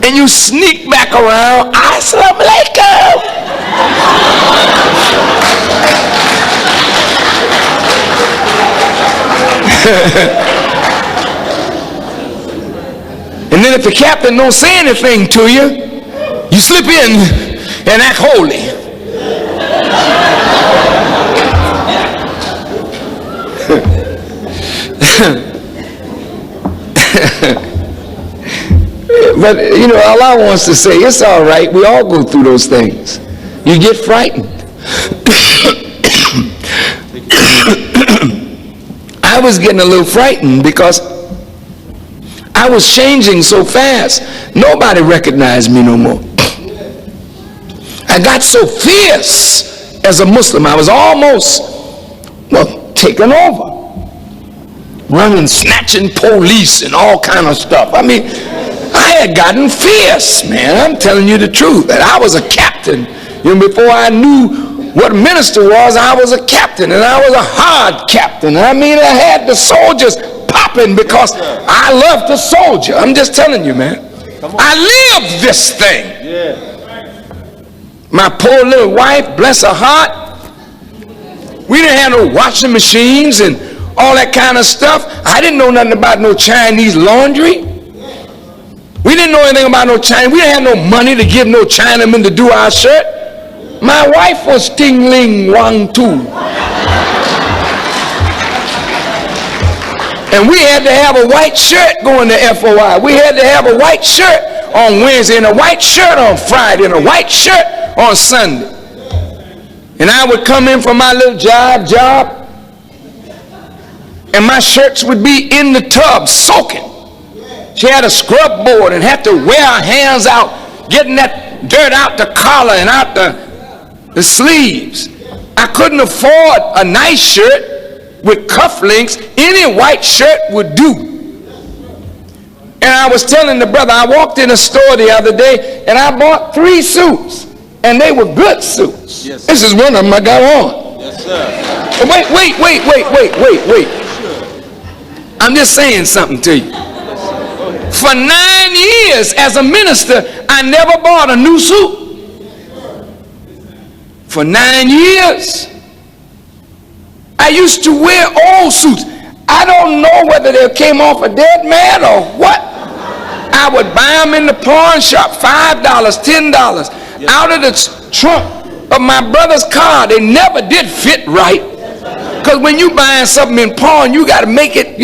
and you sneak back around, Assalamu alaikum. And then if the captain don't say anything to you, you slip in and act holy. But you know, Allah wants to say it's all right. We all go through those things. You get frightened. I was getting a little frightened because I was changing so fast. Nobody recognized me no more. I got so fierce as a Muslim. I was almost, well, taken over. Running, snatching police and all kind of stuff. I mean, I had gotten fierce, man. I'm telling you the truth. That I was a captain. You know, before I knew what a minister was, I was a captain, and I was a hard captain. I mean, I had the soldiers popping because I love to soldier. I'm just telling you, man. I lived this thing. My poor little wife, bless her heart, we didn't have no washing machines and all that kind of stuff. I didn't know nothing about no Chinese laundry. We didn't know anything about no China. We didn't have no money to give no Chinaman to do our shirt. My wife was Ting Ling Wang Tu. And we had to have a white shirt going to FOI. We had to have a white shirt on Wednesday and a white shirt on Friday and a white shirt on Sunday. And I would come in from my little job, and my shirts would be in the tub soaking. She had a scrub board and had to wear her hands out, getting that dirt out the collar and out the sleeves. I couldn't afford a nice shirt with cufflinks. Any white shirt would do. And I was telling the brother, I walked in a store the other day and I bought 3 suits, and they were good suits. Yes, this is one of them I got on. Yes, sir. Wait. I'm just saying something to you. For 9 years as a minister, I never bought a new suit. For 9 years. I used to wear old suits. I don't know whether they came off a dead man or what. I would buy them in the pawn shop, $5, $10, out of the trunk of my brother's car. They never did fit right. Because when you buying something in pawn, you got to make it,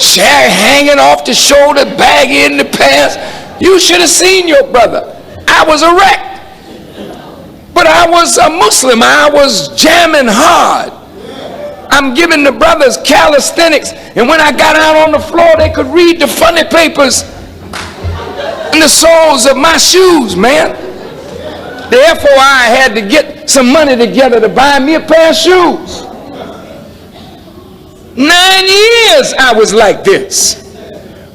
hanging off the shoulder, baggy in the pants. You should have seen your brother. I was a wreck. But I was a Muslim. I was jamming hard. I'm giving the brothers calisthenics. And when I got out on the floor, they could read the funny papers in the soles of my shoes, man. Therefore, I had to get some money together to buy me a pair of shoes. 9 years I was like this.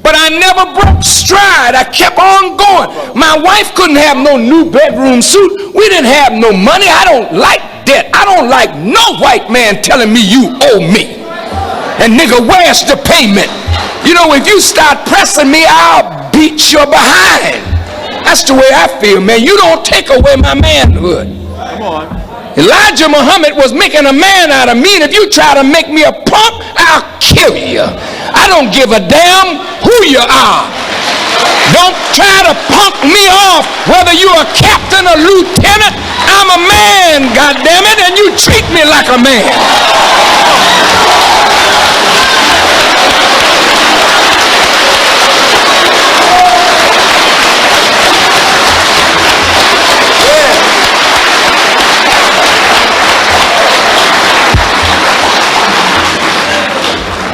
But I never broke stride. I kept on going. My wife couldn't have no new bedroom suit. We didn't have no money. I don't like debt. I don't like no white man telling me you owe me. And nigga, where's the payment? You know, if you start pressing me, I'll beat your behind. That's the way I feel, man. You don't take away my manhood. Come on. Elijah Muhammad was making a man out of me, and if you try to make me a punk, I'll kill you. I don't give a damn who you are. Don't try to punk me off, whether you're a captain or lieutenant. I'm a man, goddammit, and you treat me like a man.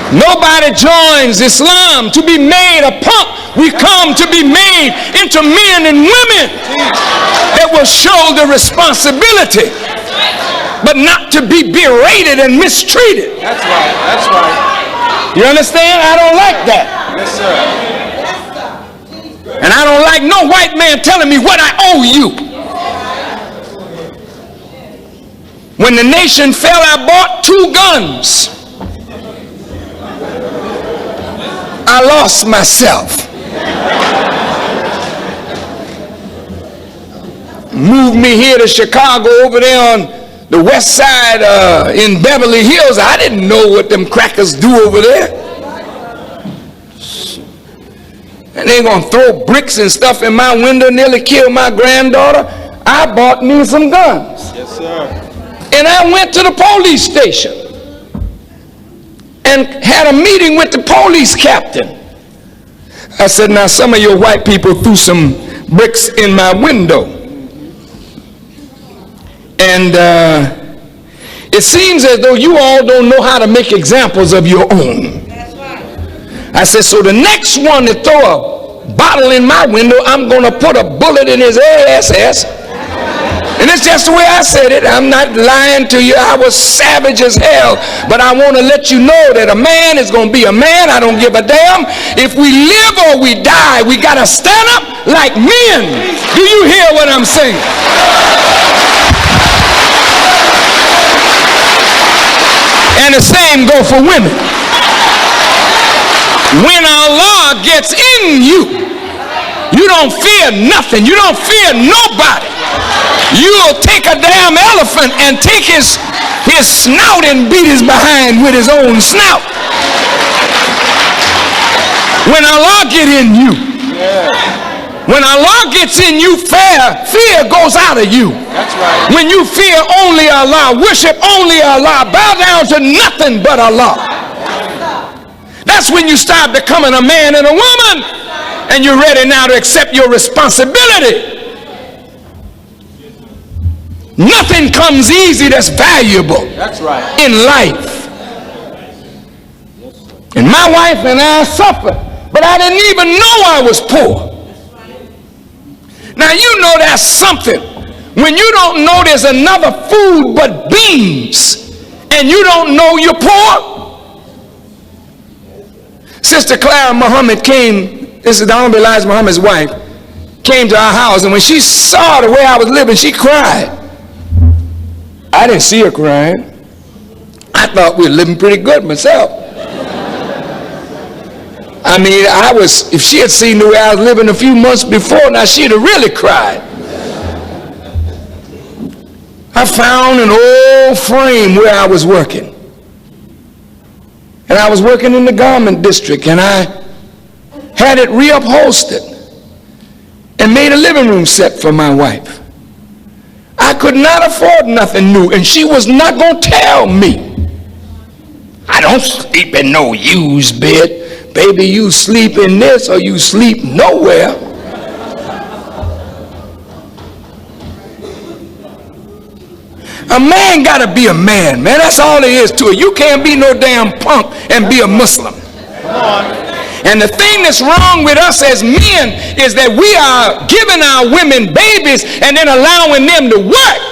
Nobody joins Islam to be made a punk. We come to be made into men and women that will show the responsibility, but not to be berated and mistreated. That's right. That's right. You understand? I don't like that. Yes, sir. And I don't like no white man telling me what I owe you. When the nation fell, I bought 2 guns. I lost myself. moved me here to Chicago, over there on the west side in Beverly Hills, I didn't know what them crackers do over there. And they're going to throw bricks and stuff in my window, nearly kill my granddaughter. I bought me some guns. Yes, sir. And I went to the police station and had a meeting with the police captain. I said, now some of your white people threw some bricks in my window. And it seems as though you all don't know how to make examples of your own. I said, so the next one to throw a bottle in my window, I'm going to put a bullet in his ass. And it's just the way I said it. I'm not lying to you. I was savage as hell. But I want to let you know that a man is going to be a man. I don't give a damn. If we live or we die, we got to stand up like men. Do you hear what I'm saying? And the same go for women. When Allah gets in you, you don't fear nothing. You don't fear nobody. You'll take a damn elephant and take his snout and beat his behind with his own snout. When Allah get in you, when Allah gets in you, fear goes out of you. That's right. When you fear only Allah, worship only Allah, bow down to nothing but Allah. That's when you start becoming a man and a woman, and you're ready now to accept your responsibility. Nothing comes easy that's valuable. That's right. In life. And my wife and I suffered, but I didn't even know I was poor. Now you know that's something. When you don't know there's another food but beans, and you don't know you're poor. Sister Clara Muhammad came, this is the Honorable Elijah Muhammad's wife, came to our house, and when she saw the way I was living, she cried. I didn't see her crying. I thought we were living pretty good myself. I mean, if she had seen the way I was living a few months before, now she'd have really cried. I found an old frame where I was working. And I was working in the garment district, and I had it reupholstered and made a living room set for my wife. I could not afford nothing new, and she was not going to tell me. I don't sleep in no used bed. Baby, you sleep in this or you sleep nowhere. A man got to be a man, man. That's all there is to it. You can't be no damn punk and be a Muslim. Come on. And the thing that's wrong with us as men is that we are giving our women babies and then allowing them to work.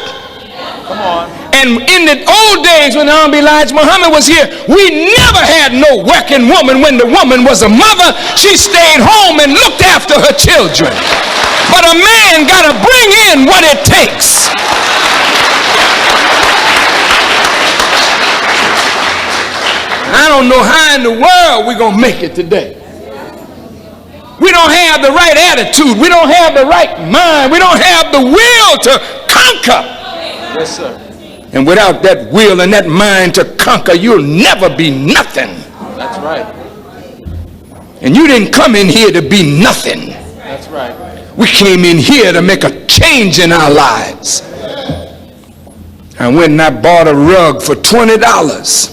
Come on. And in the old days when Honorable Elijah Muhammad was here, we never had no working woman. When the woman was a mother, she stayed home and looked after her children. But a man got to bring in what it takes. I don't know how in the world we're going to make it today. We don't have the right attitude. We don't have the right mind. We don't have the will to conquer. Yes, sir. And without that will and that mind to conquer, you'll never be nothing. That's right. And you didn't come in here to be nothing. That's right. We came in here to make a change in our lives. I went and I bought a rug for $20.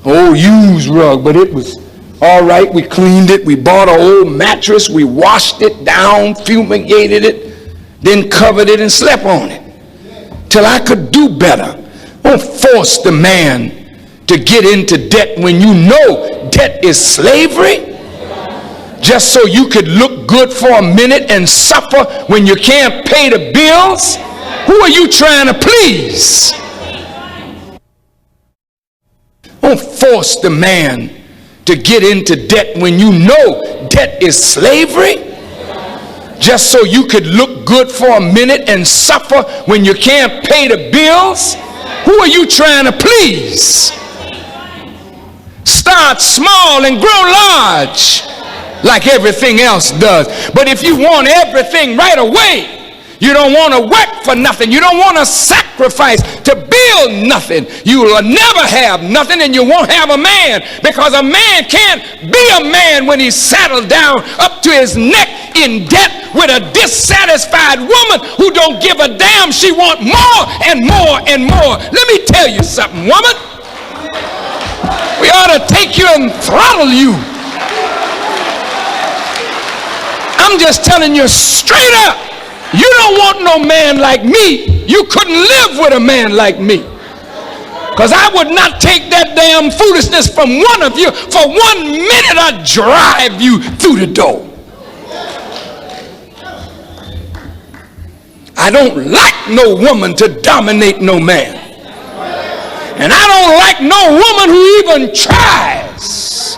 Old used rug, but it was all right. We cleaned it. We bought an old mattress. We washed it down, fumigated it, then covered it and slept on it till I could do better. Don't force the man to get into debt when you know debt is slavery, just so you could look good for a minute and suffer when you can't pay the bills. Who are you trying to please? Don't force the man to get into debt when you know debt is slavery, just so you could look good for a minute and suffer when you can't pay the bills. Who are you trying to please? Start small and grow large like everything else does. But if you want everything right away, You don't want to work for nothing. You don't want to sacrifice to build nothing. You will never have nothing, and you won't have a man, because a man can't be a man when he's saddled down up to his neck in debt with a dissatisfied woman who don't give a damn. She wants more and more and more. Let me tell you something, woman. We ought to take you and throttle you. I'm just telling you straight up. You don't want no man like me. You couldn't live with a man like me. Because I would not take that damn foolishness from one of you. For 1 minute I'd drive you through the door. I don't like no woman to dominate no man. And I don't like no woman who even tries.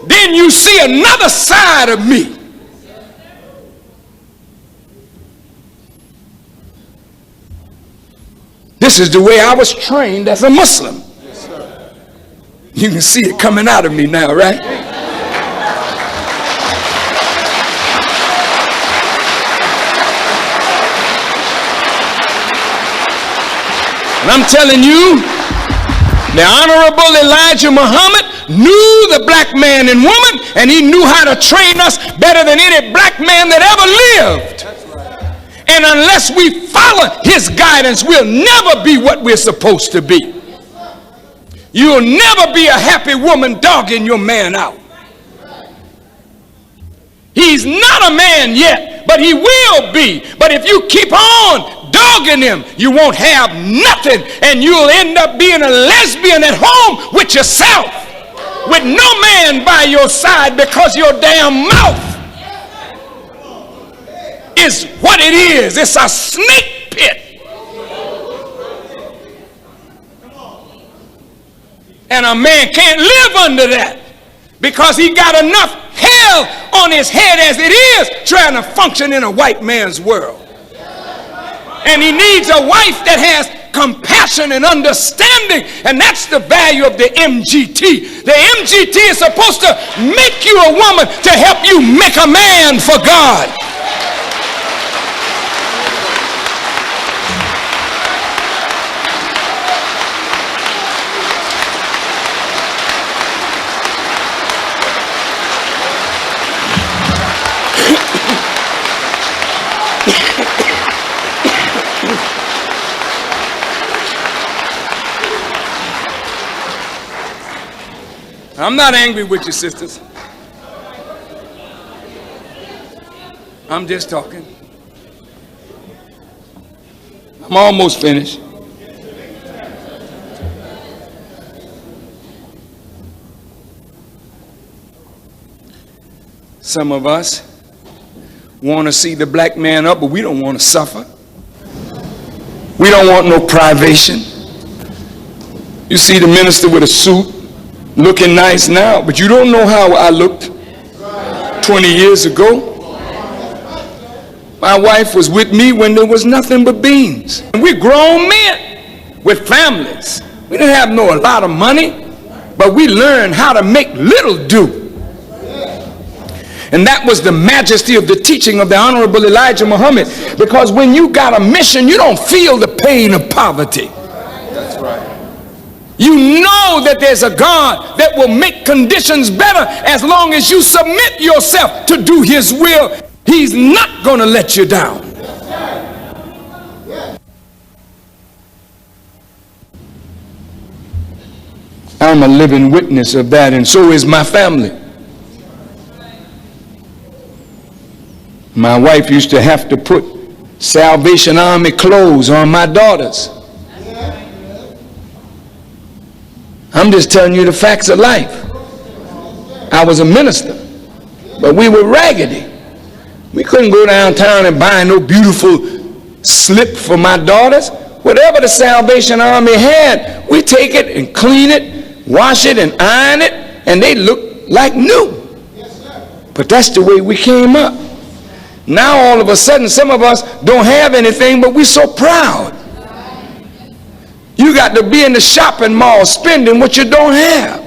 Then you see another side of me. This is the way I was trained as a Muslim. You can see it coming out of me now, right? And I'm telling you, the Honorable Elijah Muhammad knew the black man and woman, and he knew how to train us better than any black man that ever lived. And unless we follow his guidance, we'll never be what we're supposed to be. You'll never be a happy woman dogging your man out. He's not a man yet, but he will be. But if you keep on dogging him, you won't have nothing, and you'll end up being a lesbian at home with yourself, with no man by your side, because your damn mouth is what it is. It's a snake pit. And a man can't live under that, because he got enough hell on his head as it is trying to function in a white man's world. And he needs a wife that has compassion and understanding, and that's the value of the MGT. The MGT is supposed to make you a woman to help you make a man for God. I'm not angry with you, sisters. I'm just talking. I'm almost finished. Some of us want to see the black man up, but we don't want to suffer. We don't want no privation. You see the minister with a suit, looking nice now, but you don't know how I looked 20 years ago. My wife was with me when there was nothing but beans. And we're grown men with families. We didn't have a lot of money, but we learned how to make little do. And that was the majesty of the teaching of the Honorable Elijah Muhammad, because when you got a mission, you don't feel the pain of poverty. That's right. You know that there's a God that will make conditions better as long as you submit yourself to do his will. He's not going to let you down. I'm a living witness of that, and so is my family. My wife used to have to put Salvation Army clothes on my daughters. I'm just telling you the facts of life. I was a minister, but we were raggedy. We couldn't go downtown and buy no beautiful slip for my daughters. Whatever the Salvation Army had, we take it and clean it, wash it and iron it, and they look like new. But that's the way we came up. Now all of a sudden some of us don't have anything, but we're so proud. You got to be in the shopping mall spending what you don't have.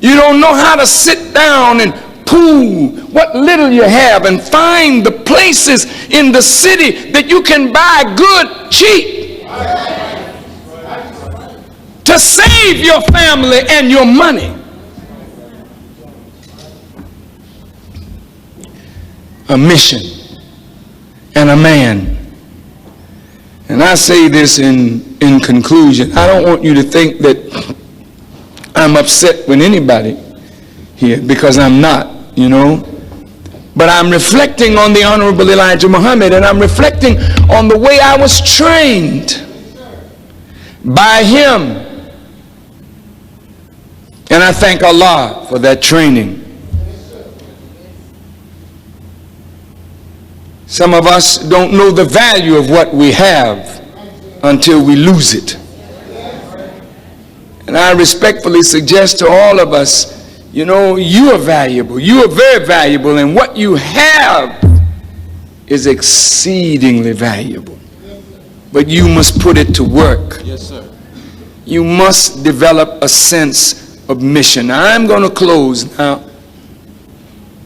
You don't know how to sit down and pool what little you have and find the places in the city that you can buy good cheap to save your family and your money. A mission and a man. And I say this in conclusion. I don't want you to think that I'm upset with anybody here, because I'm not, you know. But I'm reflecting on the Honorable Elijah Muhammad, and I'm reflecting on the way I was trained by him. And I thank Allah for that training. Some of us don't know the value of what we have until we lose it. And I respectfully suggest to all of us, you know, you are valuable. You are very valuable, and what you have is exceedingly valuable. But you must put it to work. Yes, sir. You must develop a sense of mission. Now, I'm going to close now.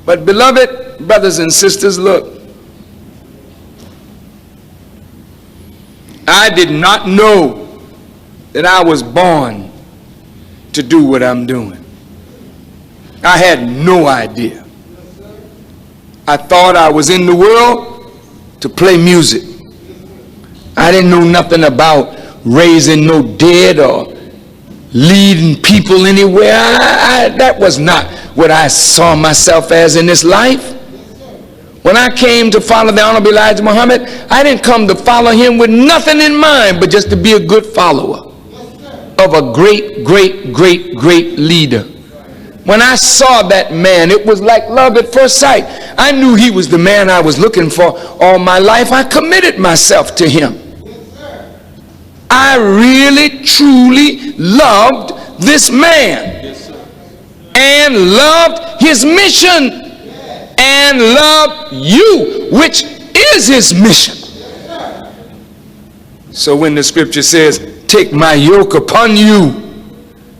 But beloved brothers and sisters, look. I did not know that I was born to do what I'm doing. I had no idea. I thought I was in the world to play music. I didn't know nothing about raising no dead or leading people anywhere. That was not what I saw myself as in this life. When I came to follow the Honorable Elijah Muhammad, I didn't come to follow him with nothing in mind but just to be a good follower of a great, great, great, great leader. When I saw that man, it was like love at first sight. I knew he was the man I was looking for all my life. I committed myself to him. I really, truly loved this man and loved his mission. And love you, which is his mission. So when the scripture says, take my yoke upon you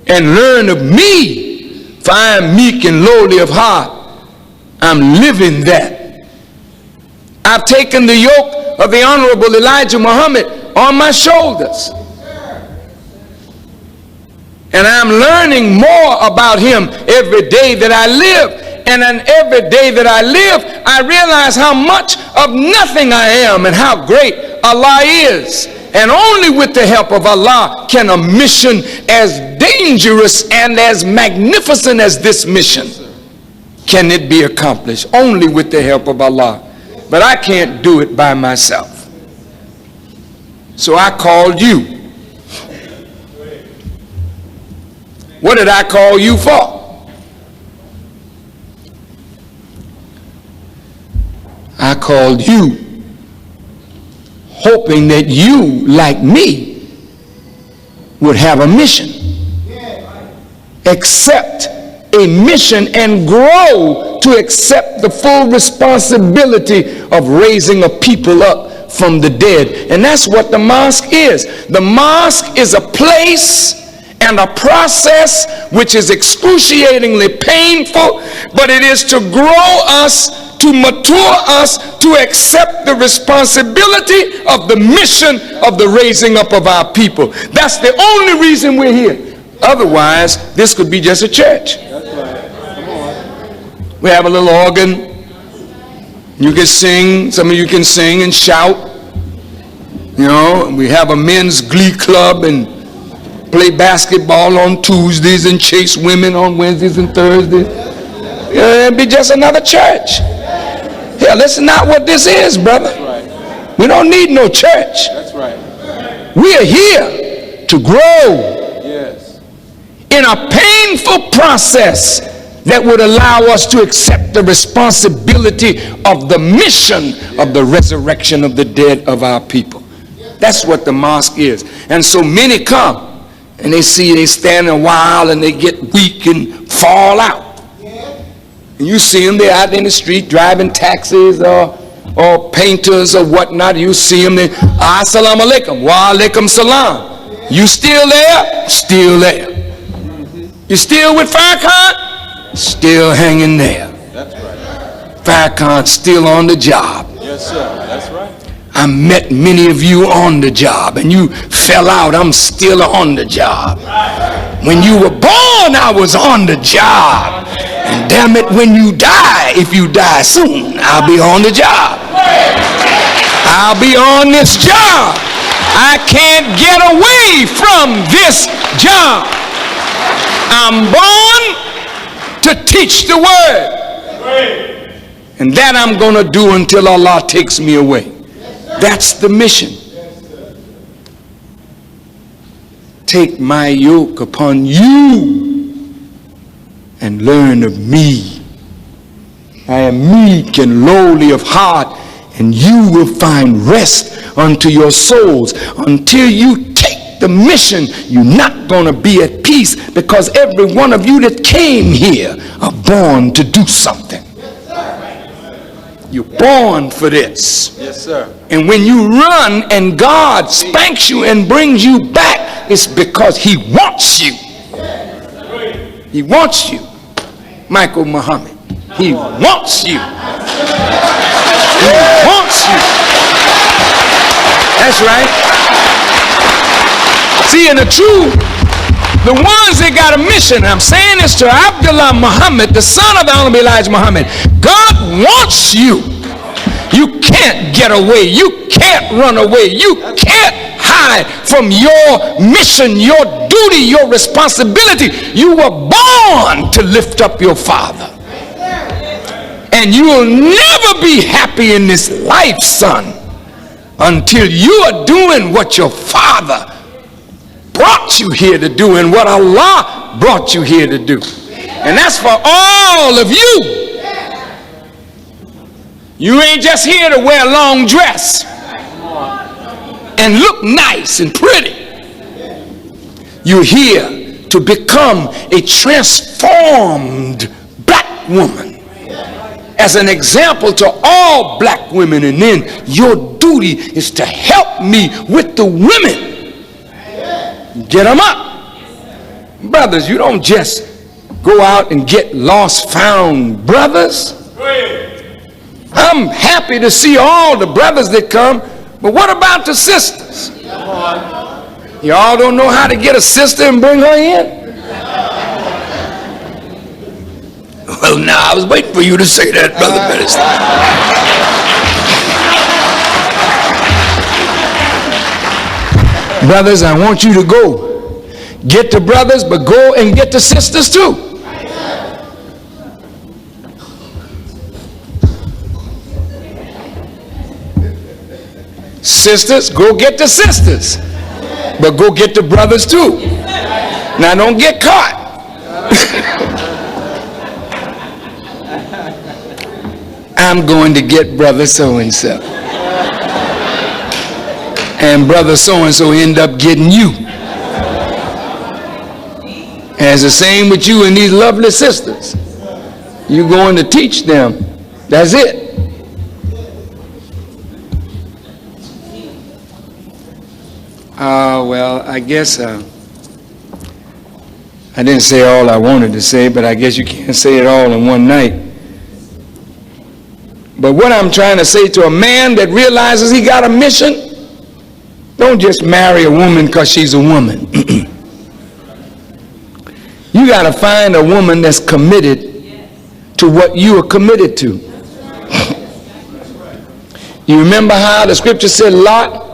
and learn of me, for I am meek and lowly of heart, I'm living that. I've taken the yoke of the Honorable Elijah Muhammad on my shoulders. And I'm learning more about him every day that I live. And on every day that I live, I realize how much of nothing I am and how great Allah is. And only with the help of Allah can a mission as dangerous and as magnificent as this mission can it be accomplished. Only with the help of Allah. But I can't do it by myself. So I called you. What did I call you for? I called you hoping that you, like me, would have a mission. Accept a mission and grow to accept the full responsibility of raising a people up from the dead. And that's what the mosque is. The mosque is a place and a process which is excruciatingly painful, but it is to grow us, to mature us, to accept the responsibility of the mission of the raising up of our people. That's the only reason we're here. Otherwise, this could be just a church. We have a little organ. You can sing. Some of you can sing and shout. You know, we have a men's glee club and play basketball on Tuesdays and chase women on Wednesdays and Thursdays. It'd be just another church. Yeah, that's not what this is, brother. We don't need no church. That's right. We are here to grow in a painful process that would allow us to accept the responsibility of the mission of the resurrection of the dead of our people. That's what the mosque is. And so many come and they stand a while and they get weak and fall out. And you see them, they're out in the street driving taxis or painters or whatnot. You see them, they, assalamu alaikum, wa alaikum salam. You still there? Still there. You still with Farrakhan? still hanging there. That's right. Farrakhan's still on the job. Yes, sir. That's right. I met many of you on the job and you fell out. I'm still on the job. When you were born, I was on the job. And damn it, when you die, if you die soon, I'll be on the job. I'll be on this job. I can't get away from this job. I'm born to teach the word. And that I'm going to do until Allah takes me away. That's the mission. Take my yoke upon you and learn of me. I am meek and lowly of heart, and you will find rest unto your souls. Until you take the mission, you're not going to be at peace, because every one of you that came here are born to do something. You're born for this. Yes, sir. And when you run and God spanks you and brings you back, it's because he wants you. He wants you. Michael Muhammad. He wants you. He wants you. That's right. See, in the truth, the ones that got a mission, I'm saying this to Abdullah Muhammad, the son of the Honorable Elijah Muhammad. God wants you. You can't get away. You can't run away. You can't hide from your mission, your duty, your responsibility. You were born to lift up your Father. And you will never be happy in this life, son, until you are doing what your Father brought you here to do and what Allah brought you here to do. And that's for all of you. You ain't just here to wear a long dress and look nice and pretty. You're here to become a transformed black woman as an example to all black women. And then your duty is to help me with the women. Get them up. Brothers, you don't just go out and get lost found brothers. I'm happy to see all the brothers that come, but what about the sisters? Y'all don't know how to get a sister and bring her in? Well, now I was waiting for you to say that, Brother Minister. Brothers, I want you to go. Get the brothers, but go and get the sisters too. Sisters, go get the sisters, but go get the brothers too. Now don't get caught. I'm going to get brother so-and-so. And brother so-and-so end up getting you. And it's the same with you and these lovely sisters. You're going to teach them. That's it. Well, I guess I didn't say all I wanted to say, but I guess you can't say it all in one night. But what I'm trying to say to a man that realizes he got a mission, don't just marry a woman because she's a woman. You got to find a woman that's committed to what you are committed to. You remember how the scripture said Lot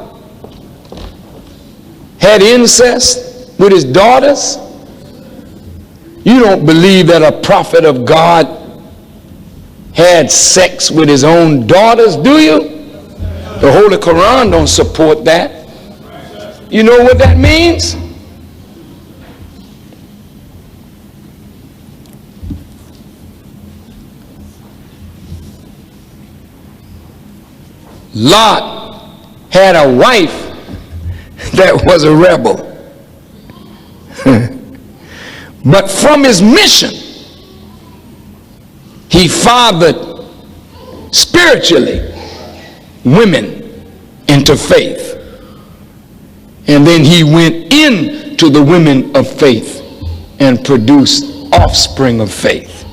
had incest with his daughters? You don't believe that a prophet of God had sex with his own daughters, do you? The Holy Quran don't support that. You know what that means? Lot had a wife that was a rebel. But from his mission, he fathered spiritually women into faith. And then he went into the women of faith and produced offspring of faith.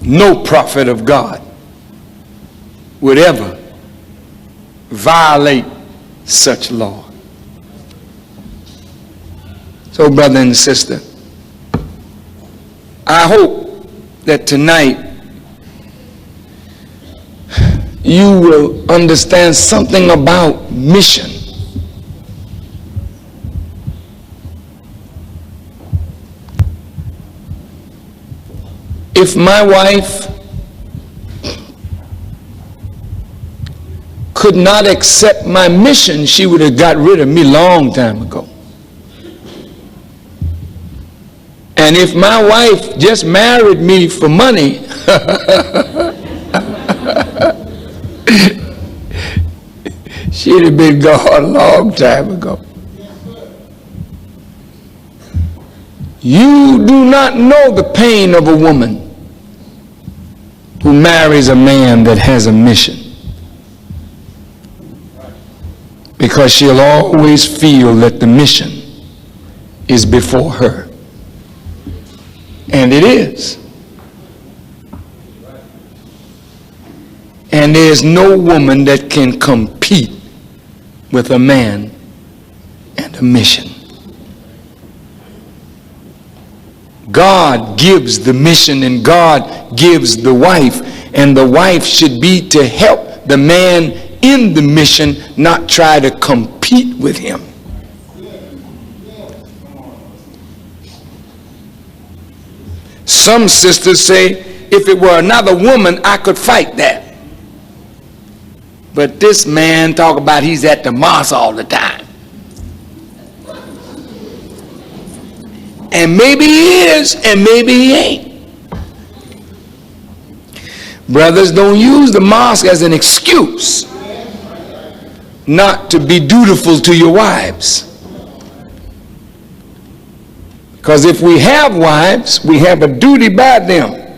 no prophet of God would ever violate such law. So, brother and sister, I hope that tonight you will understand something about mission. If my wife could not accept my mission, she would have got rid of me long time ago. And if my wife just married me for money, she'd have been gone a long time ago. You do not know the pain of a woman who marries a man that has a mission, because she'll always feel that the mission is before her. And it is. And there's no woman that can compete with a man and a mission. God gives the mission and God gives the wife, and the wife should be to help the man in the mission, not try to compete with him. Some sisters say, if it were another woman, I could fight that. But this man talk about he's at the mosque all the time. And maybe he is, and maybe he ain't. Brothers, don't use the mosque as an excuse not to be dutiful to your wives. Because if we have wives, we have a duty by them.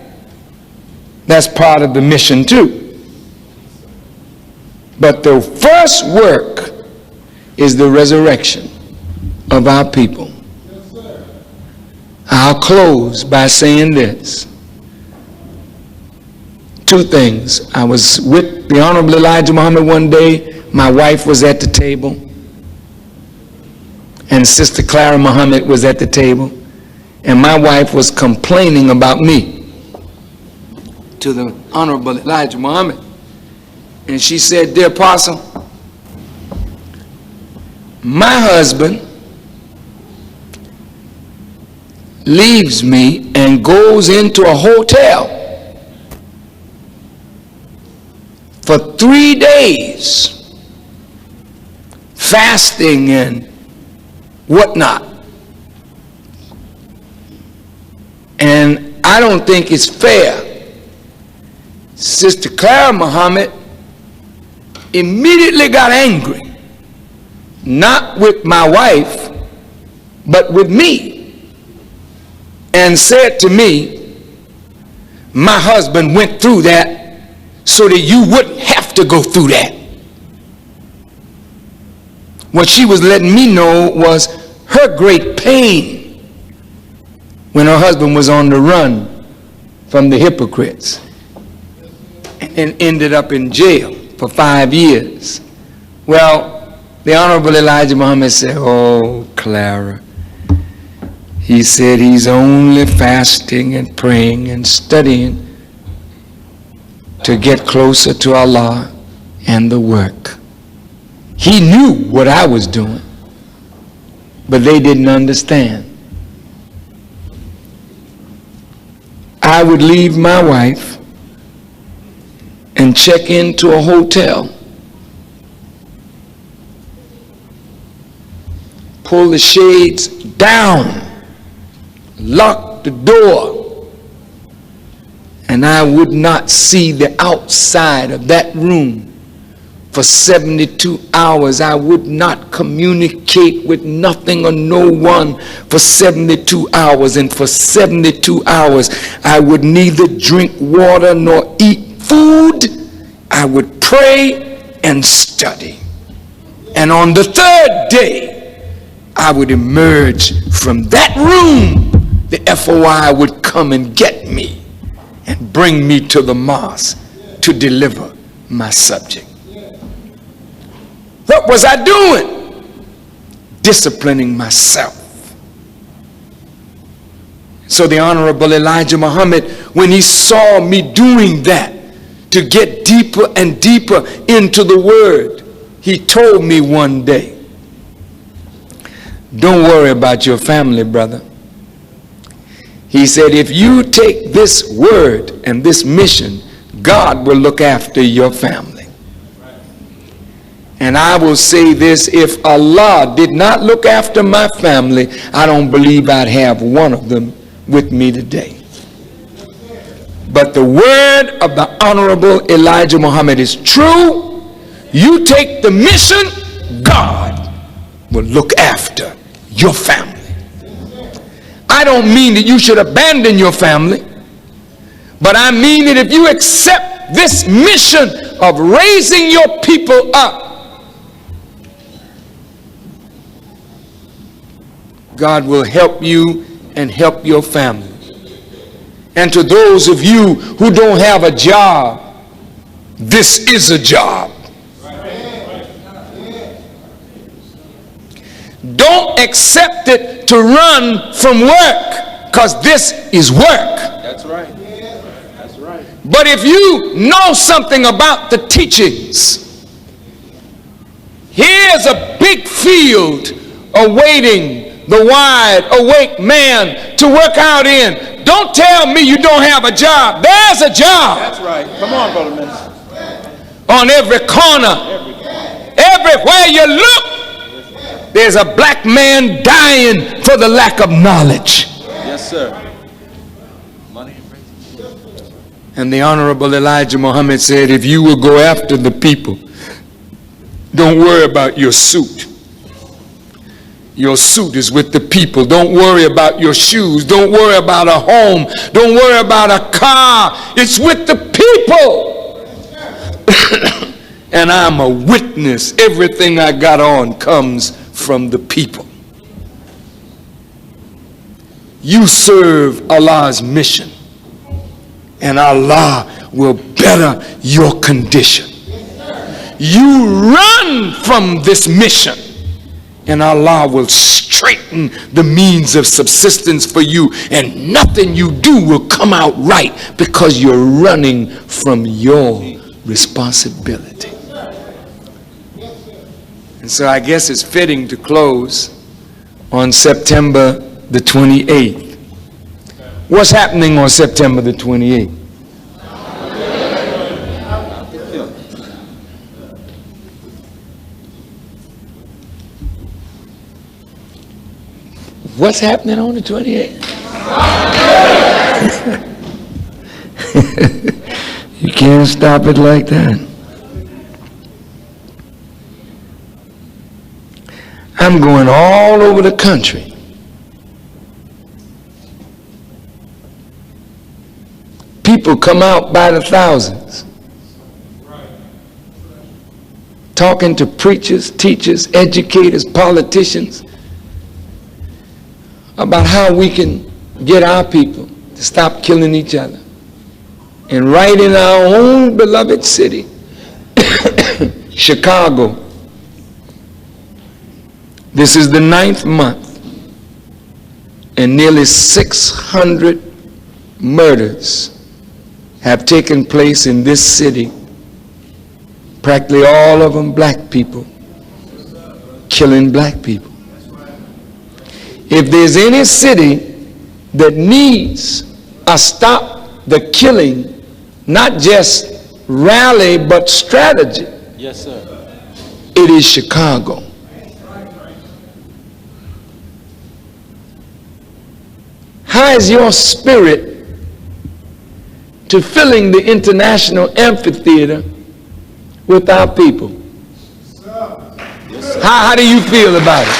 That's part of the mission too. But the first work is the resurrection of our people. I'll close by saying this. Two things. I was with the Honorable Elijah Muhammad one day. My wife was at the table, and Sister Clara Muhammad was at the table, and my wife was complaining about me to the Honorable Elijah Muhammad. And she said, "Dear Apostle, my husband leaves me and goes into a hotel for 3 days, fasting and whatnot. And I don't think it's fair." Sister Clara Muhammad immediately got angry, not with my wife, but with me, and said to me, "My husband went through that so that you wouldn't have to go through that." What she was letting me know was her great pain when her husband was on the run from the hypocrites and ended up in jail for 5 years. Well, the Honorable Elijah Muhammad said, "Oh, Clara," he said, "he's only fasting and praying and studying to get closer to Allah and the work." He knew what I was doing, but they didn't understand. I would leave my wife and check into a hotel, pull the shades down, lock the door, and I would not see the outside of that room for 72 hours. I would not communicate with nothing or no one for 72 hours. And for 72 hours, I would neither drink water nor eat food. I would pray and study. And on the third day, I would emerge from that room. The FOI would come and get me, and bring me to the mosque to deliver my subject. What was I doing? Disciplining myself. So the Honorable Elijah Muhammad, when he saw me doing that, to get deeper and deeper into the word, he told me one day, don't worry about your family, brother. He said, if you take this word and this mission, God will look after your family. And I will say this, if Allah did not look after my family, I don't believe I'd have one of them with me today. But the word of the Honorable Elijah Muhammad is true. You take the mission, God will look after your family. I don't mean that you should abandon your family, but I mean that if you accept this mission of raising your people up, God will help you and help your family. And to those of you who don't have a job, this is a job. Don't accept it to run from work, because this is work. That's right. That's right. But if you know something about the teachings, here's a big field awaiting the wide awake man to work out in. Don't tell me you don't have a job. There's a job. That's right. Come on, Brother Minister. On every corner. Everywhere you look, there's a black man dying for the lack of knowledge. Yes, sir. And the Honorable Elijah Muhammad said, if you will go after the people, don't worry about your suit. Your suit is with the people. Don't worry about your shoes. Don't worry about a home. Don't worry about a car. It's with the people. And I'm a witness. Everything I got on comes from the people. You serve Allah's mission, and Allah will better your condition. You run from this mission, and Allah will straighten the means of subsistence for you, and nothing you do will come out right because you're running from your responsibility. And so I guess it's fitting to close on September the 28th. What's happening on September the 28th? What's happening on the 28th? You can't stop it like that. I'm going all over the country. People come out by the thousands, talking to preachers, teachers, educators, politicians about how we can get our people to stop killing each other. And right in our own beloved city, Chicago, this is the 9th month, and nearly 600 murders have taken place in this city. Practically all of them black people, killing black people. If there's any city that needs a stop the killing, not just rally but strategy, yes, sir, it is Chicago. How is your spirit to filling the International Amphitheater with our people? yes, sir. How do you feel about it?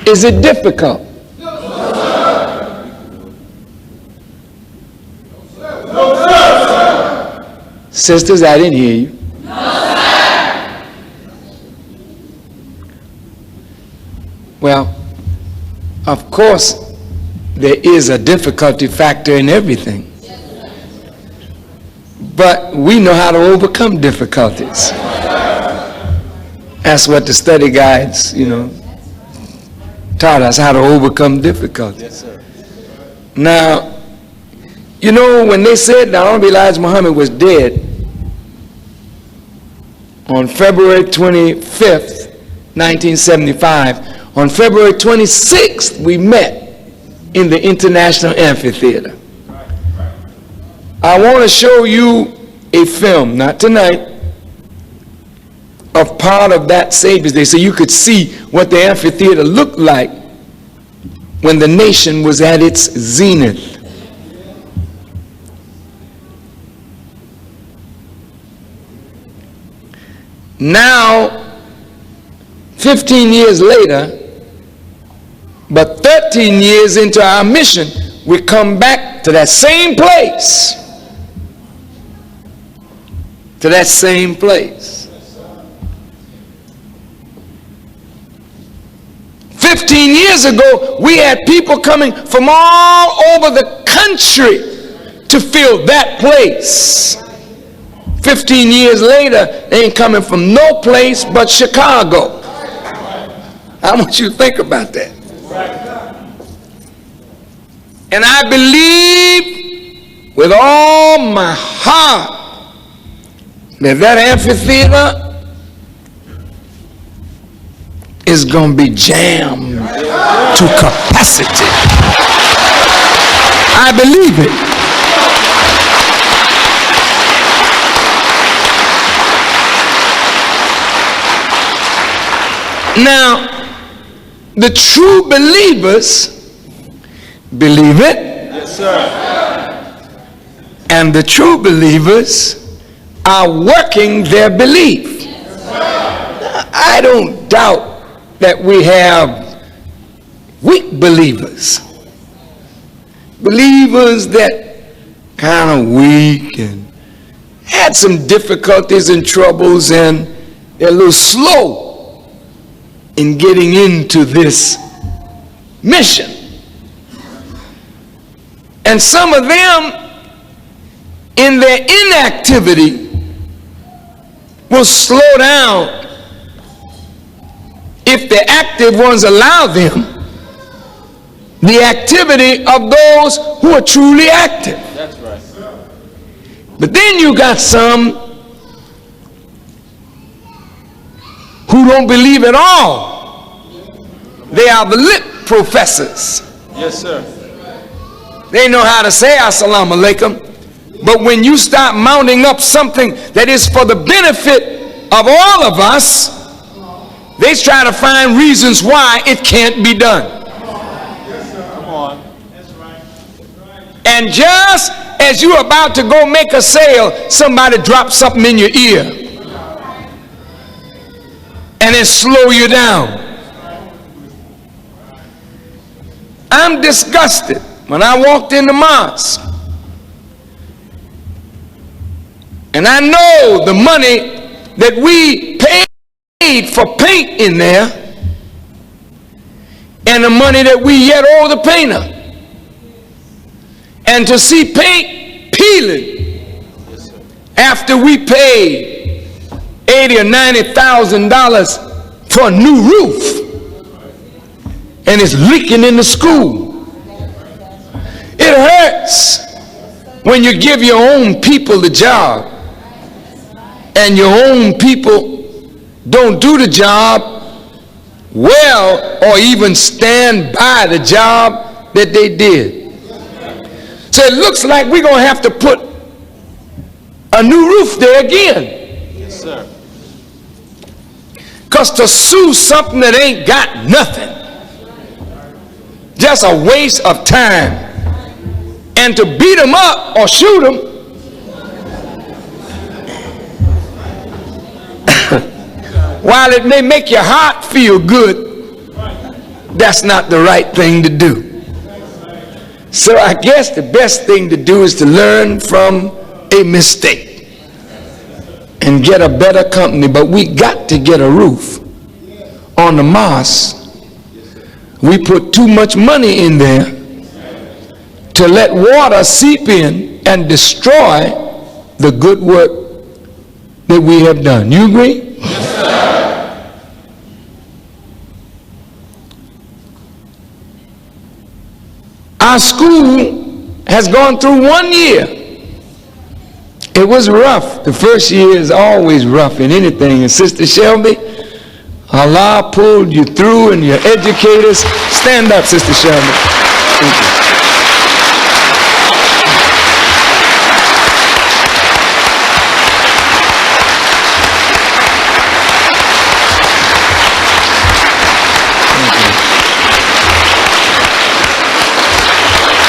Is it difficult? Sisters, I didn't hear you. Of course, there is a difficulty factor in everything. But we know how to overcome difficulties. That's what the study guides, taught us, how to overcome difficulties. Yes, sir. Now, when they said that Honorable Elijah Muhammad was dead on February 25th, 1975, on February 26th, we met in the International Amphitheater. I want to show you a film, not tonight, of part of that Savior's Day, so you could see what the amphitheater looked like when the nation was at its zenith. Now, 15 years later, but 13 years into our mission, we come back to that same place. To that same place. 15 years ago, we had people coming from all over the country to fill that place. 15 years later, they ain't coming from no place but Chicago. I want you to think about that. And I believe with all my heart that amphitheater is going to be jammed to capacity. I believe it. Now, the true believers believe it. Yes, sir. And the true believers are working their belief. I don't doubt that we have weak believers. Believers that kind of weak and had some difficulties and troubles, and they're a little slow in getting into this mission. And some of them, in their inactivity, will slow down if the active ones allow them the activity of those who are truly active. That's right. But then you got some who don't believe at all. They are the lip professors. Yes, sir. They know how to say assalamu alaikum, but when you start mounting up something that is for the benefit of all of us, they try to find reasons why it can't be done. Come on. And just as you're about to go make a sale, somebody drops something in your ear and it slow you down. I'm disgusted when I walked in the mosque, and I know the money that we paid for paint in there and the money that we yet owe the painter. And to see paint peeling after we paid $80,000 or $90,000 for a new roof, and it's leaking in the school. It hurts when you give your own people the job and your own people don't do the job well or even stand by the job that they did. So it looks like we're going to have to put a new roof there again. Yes, sir. Because to sue something that ain't got nothing, just a waste of time. And to beat them up or shoot them, while it may make your heart feel good, that's not the right thing to do. So I guess the best thing to do is to learn from a mistake and get a better company. But we got to get a roof on the mosque We put too much money in there to let water seep in and destroy the good work that we have done. You agree? Yes, sir. Our school has gone through 1 year. It was rough. The first year is always rough in anything. And Sister Shelby, Allah pulled you through, and your educators. Stand up, Sister Shelby. Thank you.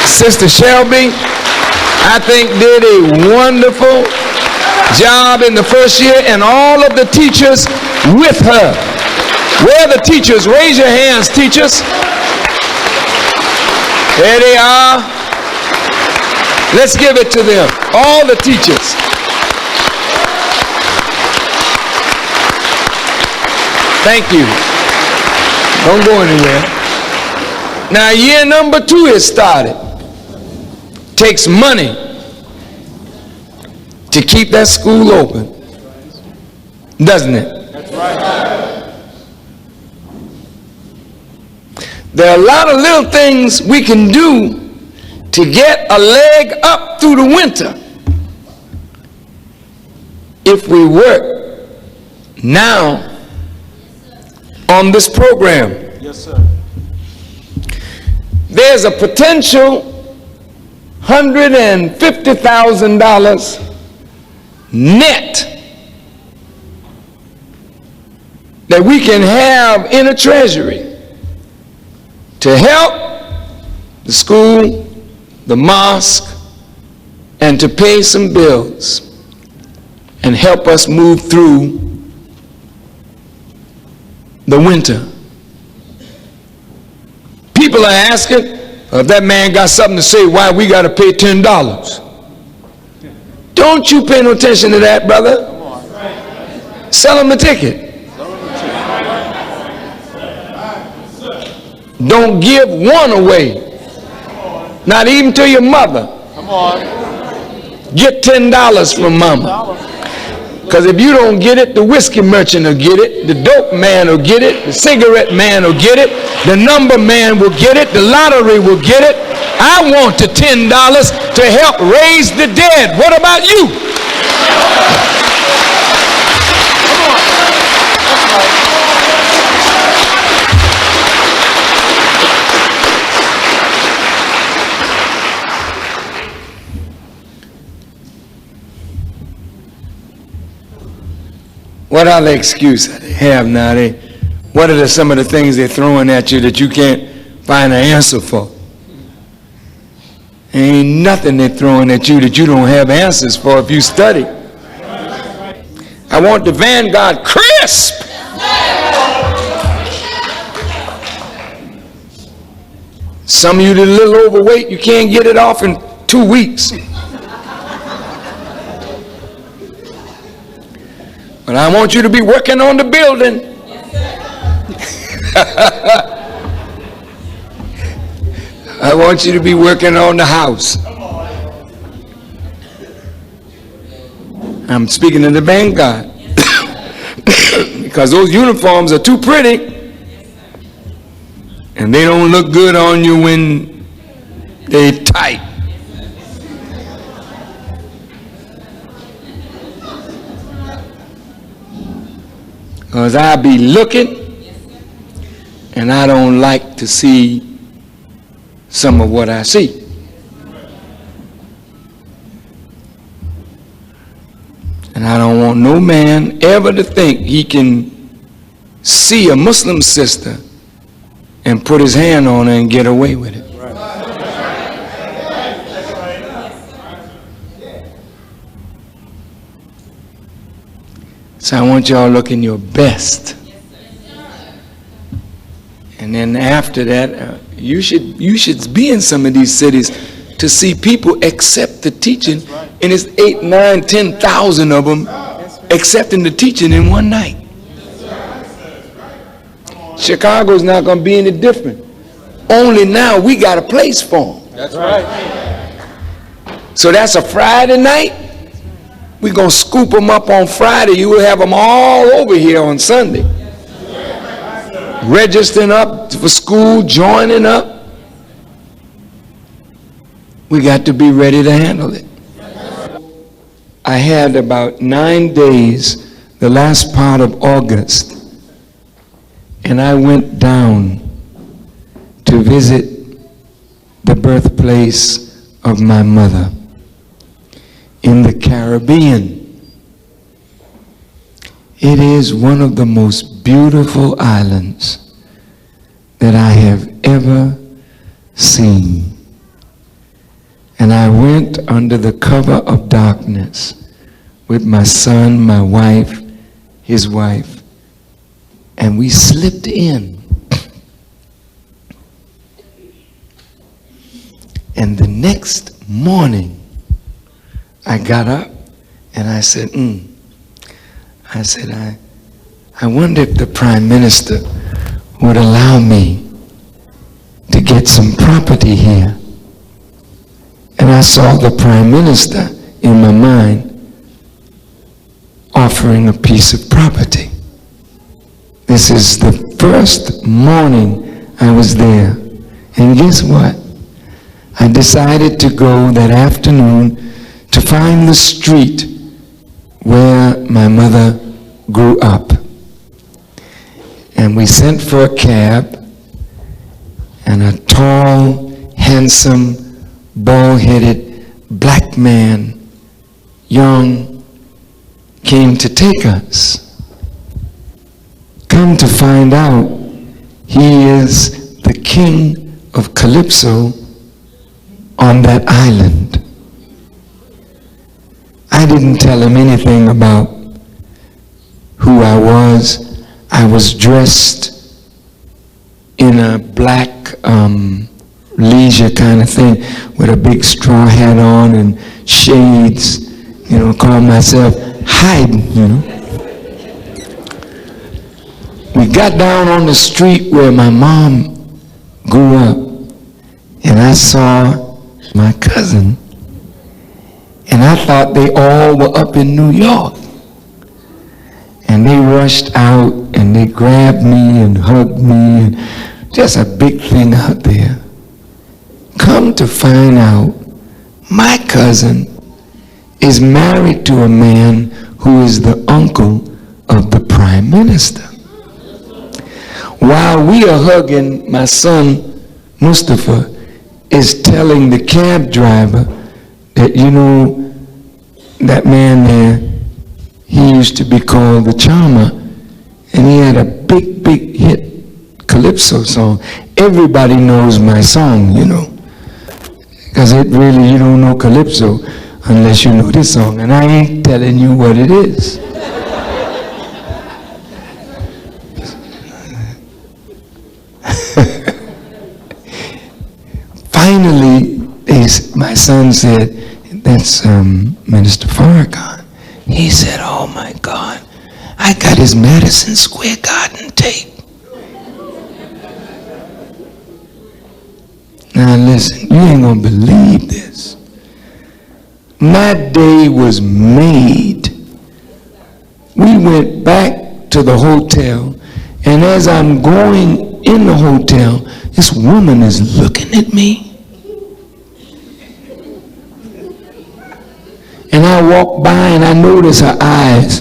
Sister Shelby, I think, did a wonderful job in the first year, and all of the teachers with her. Where are the teachers? Raise your hands, teachers. There they are. Let's give it to them. All the teachers. Thank you. Don't go anywhere. Now, year number 2 is started. Takes money to keep that school open, doesn't it? That's right. There are a lot of little things we can do to get a leg up through the winter if we work now on this program. Yes, sir. There's a potential $150,000 net that we can have in a treasury to help the school, the mosque, and to pay some bills and help us move through the winter. People are asking, if that man got something to say, why we got to pay $10? Don't you pay no attention to that, brother. Sell him the ticket. Don't give one away. Not even to your mother. Come on. Get $10 from mama. Because if you don't get it, the whiskey merchant will get it, the dope man will get it, the cigarette man will get it, the number man will get it, the lottery will get it. I want the $10 to help raise the dead. What about you? What other excuse they have now? What are some of the things they're throwing at you that you can't find an answer for? Ain't nothing they're throwing at you that you don't have answers for if you study. I want the Vanguard crisp. Some of you that are a little overweight, you can't get it off in 2 weeks. But I want you to be working on the building. I want you to be working on the house. I'm speaking to the Vanguard. Because those uniforms are too pretty. And they don't look good on you when they're tight. Because I be looking, and I don't like to see some of what I see. And I don't want no man ever to think he can see a Muslim sister and put his hand on her and get away with it. So I want y'all looking your best. And then after that, you should be in some of these cities to see people accept the teaching. And it's 8, 9, 10,000 of them accepting the teaching in one night. Chicago's not going to be any different. Only now we got a place for them. That's right. So that's a Friday night. We're going to scoop them up on Friday. You will have them all over here on Sunday. Registering up for school, joining up. We got to be ready to handle it. I had about 9 days, the last part of August, and I went down to visit the birthplace of my mother in the Caribbean. It is one of the most beautiful islands that I have ever seen. And I went under the cover of darkness with my son, my wife, his wife, and we slipped in. And the next morning, I got up and I said, I wonder if the Prime Minister would allow me to get some property here. And I saw the Prime Minister in my mind offering a piece of property. This is the first morning I was there. And guess what? I decided to go that afternoon to find the street where my mother grew up. And we sent for a cab, and a tall, handsome, bald-headed black man, young, came to take us. Come to find out, he is the king of Calypso on that island. I didn't tell him anything about who I was. I was dressed in a black leisure kind of thing with a big straw hat on and shades, called myself Haydn, We got down on the street where my mom grew up, and I saw my cousin, and I thought they all were up in New York. And they rushed out and they grabbed me and hugged me, and just a big thing out there. Come to find out, my cousin is married to a man who is the uncle of the Prime Minister. While we are hugging, my son, Mustafa, is telling the cab driver that, that man there, he used to be called the Charmer, and he had a big, big hit Calypso song. Everybody knows my song, because you don't know Calypso unless you know this song, and I ain't telling you what it is. Finally, my son said, that's Minister Farrakhan. He said, oh my God, I got his Madison Square Garden tape. Now listen, you ain't gonna believe this. My day was made. We went back to the hotel, and as I'm going in the hotel, this woman is looking at me. And I walk by and I notice her eyes.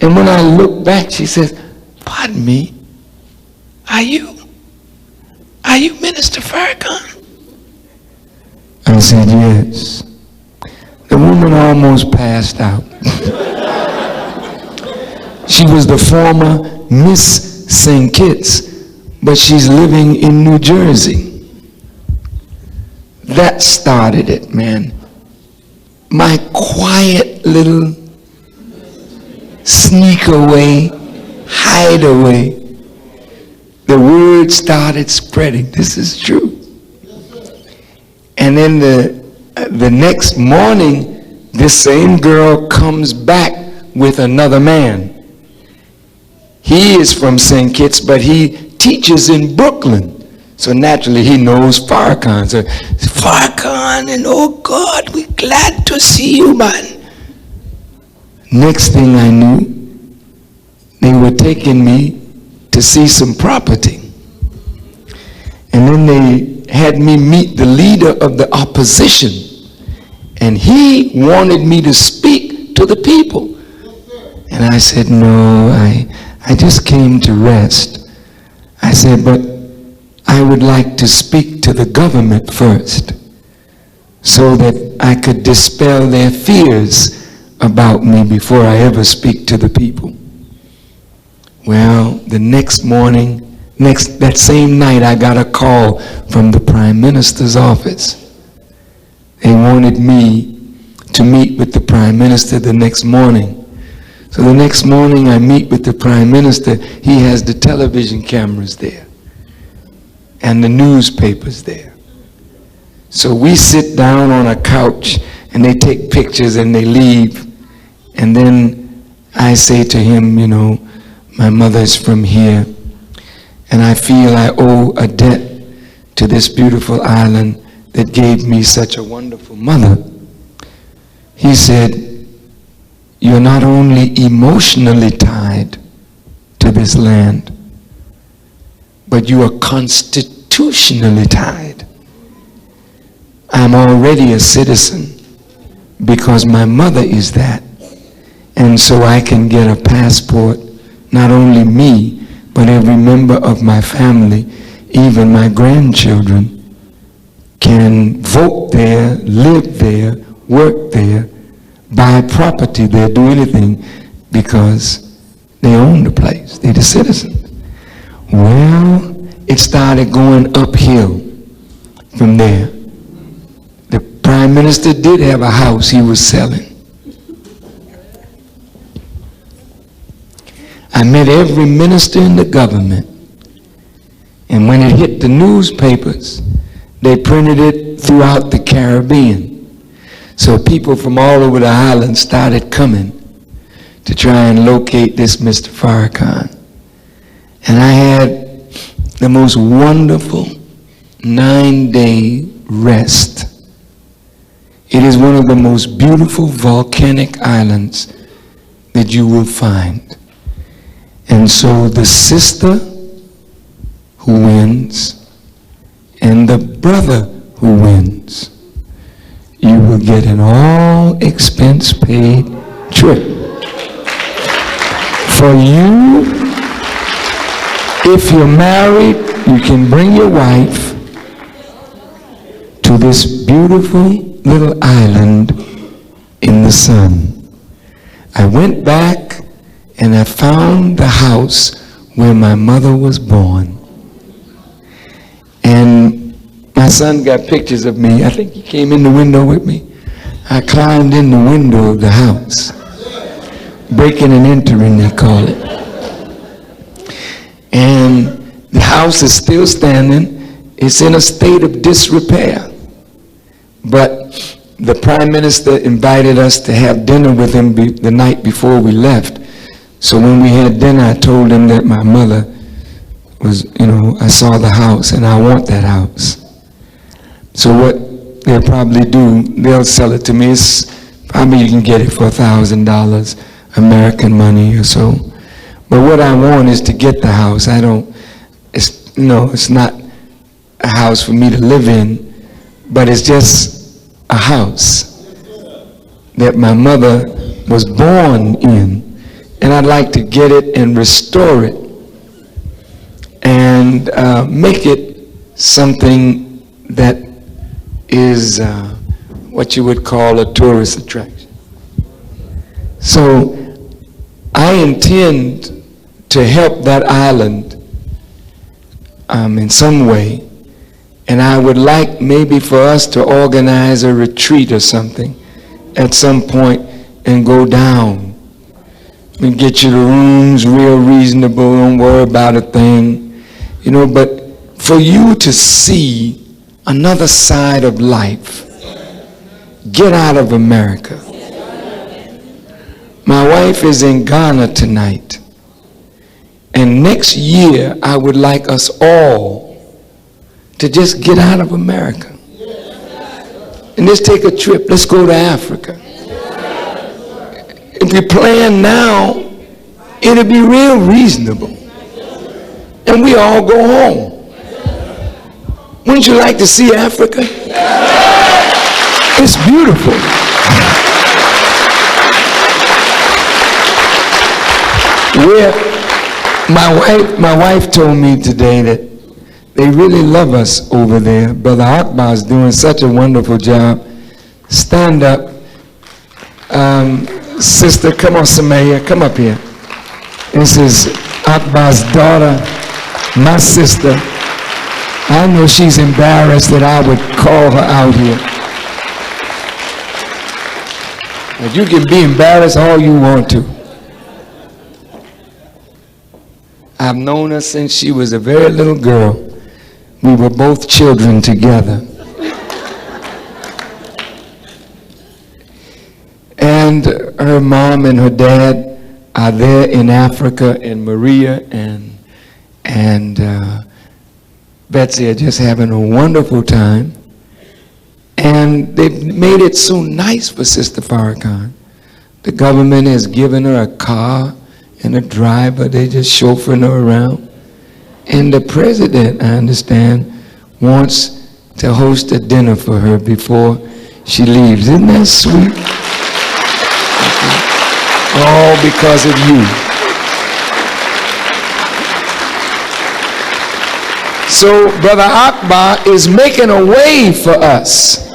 And when I look back, she says, pardon me, are you Minister Farrakhan? I said, yes. The woman almost passed out. She was the former Miss St. Kitts, but she's living in New Jersey. That started it, man. My quiet little sneak away, hide away. The word started spreading. This is true. And then the next morning, this same girl comes back with another man. He is from St. Kitts, but he teaches in Brooklyn. So naturally he knows Farrakhan. So Farrakhan, and oh God, we're glad to see you, man. Next thing I knew, they were taking me to see some property. And then they had me meet the leader of the opposition. And he wanted me to speak to the people. And I said, no, I just came to rest. I said, but I would like to speak to the government first so that I could dispel their fears about me before I ever speak to the people. Well, the next morning, that same night, I got a call from the Prime Minister's office. They wanted me to meet with the Prime Minister the next morning. So the next morning I meet with the Prime Minister. He has the television cameras there and the newspapers there. So we sit down on a couch and they take pictures and they leave. And then I say to him, you know, my mother's from here and I feel I owe a debt to this beautiful island that gave me such a wonderful mother. He said, you're not only emotionally tied to this land, but you are constitutionally tied. I'm already a citizen because my mother is that. And so I can get a passport, not only me, but every member of my family, even my grandchildren, can vote there, live there, work there, buy property there, do anything, because they own the place. They're the citizens. Well, it started going uphill from there. The Prime Minister did have a house he was selling. I met every minister in the government, and when it hit the newspapers, they printed it throughout the Caribbean. So people from all over the island started coming to try and locate this Mr. Farrakhan. And I had the most wonderful 9-day rest. It is one of the most beautiful volcanic islands that you will find. And so the sister who wins and the brother who wins, you will get an all-expense-paid trip. For you, if you're married, you can bring your wife to this beautiful little island in the sun. I went back and I found the house where my mother was born. And my son got pictures of me. I think he came in the window with me. I climbed in the window of the house. Breaking and entering, they call it. And the house is still standing. It's in a state of disrepair. But the Prime Minister invited us to have dinner with him the night before we left. So when we had dinner, I told him that my mother was, I saw the house and I want that house. So what they'll probably do, they'll sell it to me. It's probably you can get it for $1,000 American money or so. But what I want is to get the house. It's not a house for me to live in, but it's just a house that my mother was born in. And I'd like to get it and restore it and make it something that is what you would call a tourist attraction. So I intend to help that island in some way, and I would like maybe for us to organize a retreat or something at some point and go down and get you the rooms real reasonable, don't worry about a thing, but for you to see another side of life, get out of America. My wife is in Ghana tonight, And next year, I would like us all to just get out of America. And let's take a trip. Let's go to Africa. If we plan now, it'll be real reasonable. And we all go home. Wouldn't you like to see Africa? It's beautiful. My wife told me today that they really love us over there. Brother Akbar is doing such a wonderful job. Stand up. Sister, come on, Samaya, come up here. This is Akbar's daughter, my sister. I know she's embarrassed that I would call her out here. But you can be embarrassed all you want to. I've known her since she was a very little girl. We were both children together. And her mom and her dad are there in Africa, and Maria and Betsy are just having a wonderful time. And they've made it so nice for Sister Farrakhan. The government has given her a car and a driver. They're just chauffeuring her around. And the president, I understand, wants to host a dinner for her before she leaves. Isn't that sweet? All because of you. So Brother Akbar is making a way for us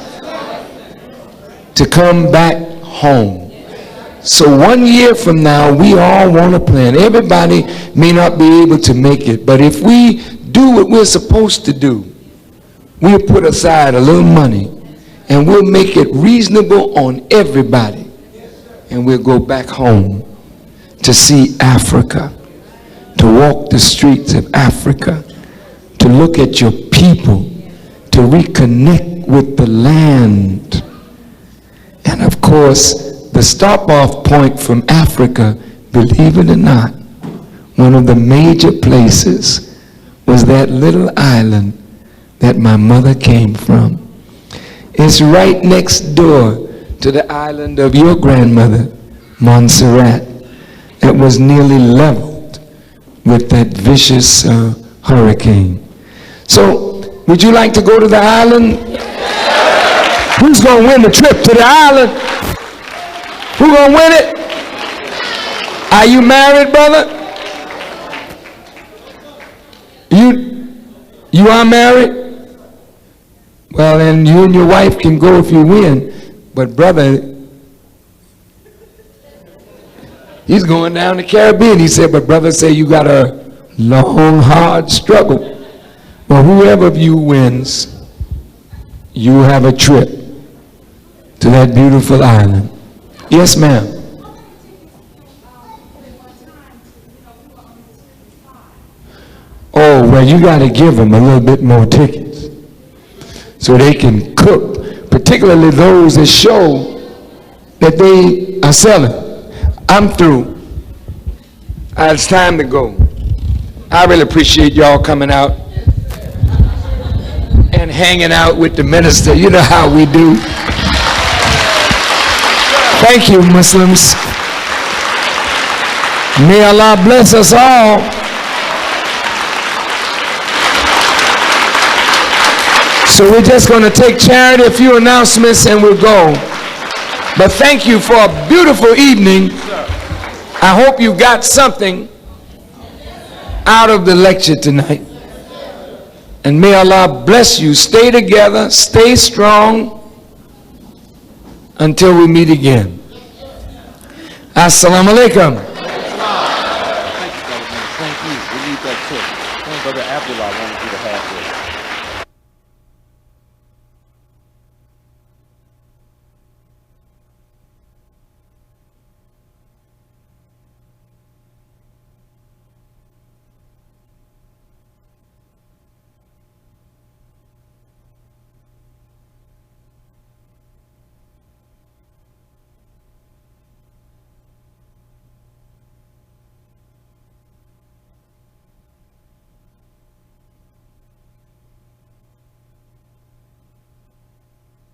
to come back home. So 1 year from now, we all want to plan. Everybody may not be able to make it, but if we do what we're supposed to do, we'll put aside a little money and we'll make it reasonable on everybody. And we'll go back home to see Africa, to walk the streets of Africa, to look at your people, to reconnect with the land. And of course, the stop-off point from Africa, believe it or not, one of the major places was that little island that my mother came from. It's right next door to the island of your grandmother, Montserrat, that was nearly leveled with that vicious hurricane. So, would you like to go to the island? Who's going to win the trip to the island? Who going to win it? Are you married, brother? You are married? Well, then you and your wife can go if you win. But brother, he's going down the Caribbean. He said, but brother say you got a long, hard struggle. Well, whoever of you wins, you have a trip to that beautiful island. Yes, ma'am. Oh, well, you got to give them a little bit more tickets so they can cook, particularly those that show that they are selling. I'm through. It's time to go. I really appreciate y'all coming out and hanging out with the minister. You know how we do. Thank you, Muslims. May Allah bless us all. So we're just going to take charity, a few announcements, and we'll go. But thank you for a beautiful evening. I hope you got something out of the lecture tonight. And may Allah bless you. Stay together, stay strong until we meet again. Assalamu alaikum. Thank you. We need that too. Brother Abdullah.